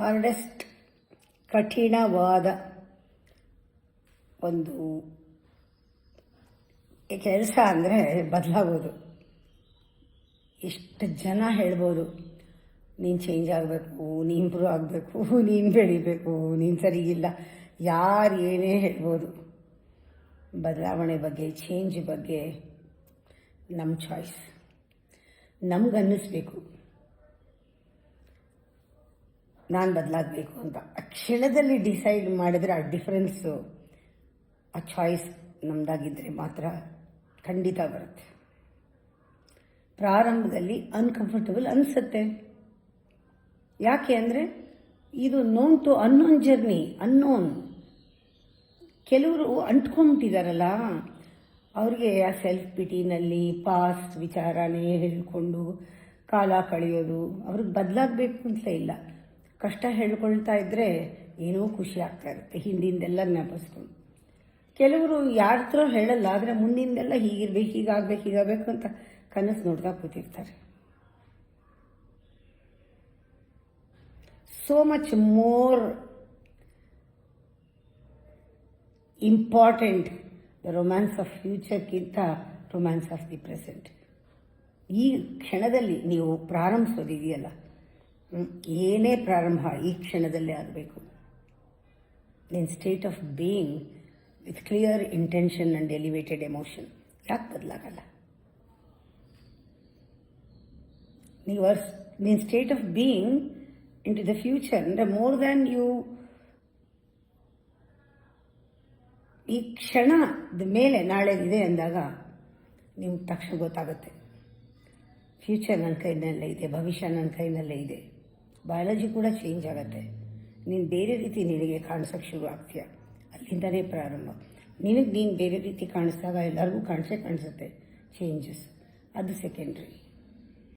Hardest ಕಠಿಣವಾದ ಒಂದು ಕೆಲಸ ಅಂದರೆ ಬದಲಾಗೋದು. ಎಷ್ಟು ಜನ ಹೇಳ್ಬೋದು, ನೀನು ಚೇಂಜ್ ಆಗಬೇಕು, ನೀನು ಇಂಪ್ರೂವ್ ಆಗಬೇಕು, ನೀನು ಬೆಳಿಬೇಕು, ನೀನು ಸರಿಗಿಲ್ಲ, ಯಾರು ಏನೇ ಹೇಳ್ಬೋದು. ಬದಲಾವಣೆ ಬಗ್ಗೆ, ಚೇಂಜ್ ಬಗ್ಗೆ ನಮ್ಮ ಚಾಯ್ಸ್. ನಮಗನ್ನಿಸ್ಬೇಕು ನಾನು ಬದಲಾಗಬೇಕು ಅಂತ. ಆ ಕ್ಷಣದಲ್ಲಿ ಡಿಸೈಡ್ ಮಾಡಿದ್ರೆ ಆ ಡಿಫ್ರೆನ್ಸು, ಆ ಚಾಯ್ಸ್ ನಮ್ಮದಾಗಿದ್ದರೆ ಮಾತ್ರ ಖಂಡಿತ ಬರುತ್ತೆ. ಪ್ರಾರಂಭದಲ್ಲಿ ಅನ್ಕಂಫರ್ಟಬಲ್ ಅನಿಸುತ್ತೆ. ಯಾಕೆ ಅಂದರೆ ಇದು known to unknown journey. Unknown ಕೆಲವರು ಅಂಟ್ಕೊಂಬಿಟ್ಟಿದ್ದಾರಲ್ಲ, ಅವ್ರಿಗೆ ಆ ಸೆಲ್ಫ್ ಪಿಟಿನಲ್ಲಿ ಪಾಸ್ಟ್ ವಿಚಾರನೇ ಹೇಳ್ಕೊಂಡು ಕಾಲ ಕಳೆಯೋದು. ಅವ್ರಿಗೆ ಬದಲಾಗಬೇಕು ಅಂತ ಇಲ್ಲ. ಕಷ್ಟ ಹೇಳ್ಕೊಳ್ತಾ ಇದ್ದರೆ ಏನೋ ಖುಷಿ ಆಗ್ತಾ ಇರುತ್ತೆ, ಹಿಂದಿಂದೆಲ್ಲ ಜ್ಞಾಪಿಸ್ಕೊಂಡು. ಕೆಲವರು ಯಾರ ಹತ್ರ ಹೇಳಲ್ಲ, ಆದರೆ ಮುಂದಿಂದೆಲ್ಲ ಹೀಗಿರ್ಬೇಕು, ಹೀಗಾಗಬೇಕು ಅಂತ ಕನಸು ನೋಡ್ತಾ ಕೂತಿರ್ತಾರೆ. So much more important the romance of ಫ್ಯೂಚರ್ಗಿಂತ ರೊಮ್ಯಾನ್ಸ್ ಆಫ್ ದಿ ಪ್ರೆಸೆಂಟ್. ಈ ಕ್ಷಣದಲ್ಲಿ ನೀವು ಪ್ರಾರಂಭಿಸೋದಿದೆಯಲ್ಲ, ಏನೇ ಪ್ರಾರಂಭ ಈ ಕ್ಷಣದಲ್ಲೇ ಆಗಬೇಕು. In state of being with clear intention and elevated emotion. ಯಾಕೆ ಬದಲಾಗಲ್ಲ? ನೀನು state of being into the future ಅಂದರೆ ಮೋರ್ ದ್ಯಾನ್ ಯು. ಈ ಕ್ಷಣದ ಮೇಲೆ ನಾಳೆದಿದೆ ಅಂದಾಗ ನಿಮ್ಗೆ ತಕ್ಷಣ ಗೊತ್ತಾಗುತ್ತೆ, ಫ್ಯೂಚರ್ ನನ್ನ ಕೈನಲ್ಲೇ ಇದೆ, ಭವಿಷ್ಯ ನನ್ನ ಕೈನಲ್ಲೇ ಇದೆ. ಬಯಾಲಜಿ ಕೂಡ ಚೇಂಜ್ ಆಗುತ್ತೆ. ನೀನು ಬೇರೆ ರೀತಿ ನಿನಗೆ ಕಾಣಿಸೋಕ್ಕೆ ಶುರು ಆಗ್ತೀಯ. ಅಲ್ಲಿಂದನೇ ಪ್ರಾರಂಭ. ನೀನು ಬೇರೆ ರೀತಿ ಕಾಣಿಸಿದಾಗ ಎಲ್ಲರಿಗೂ ಕಾಣಿಸುತ್ತೆ ಚೇಂಜಸ್. ಅದು ಸೆಕೆಂಡ್ರಿ.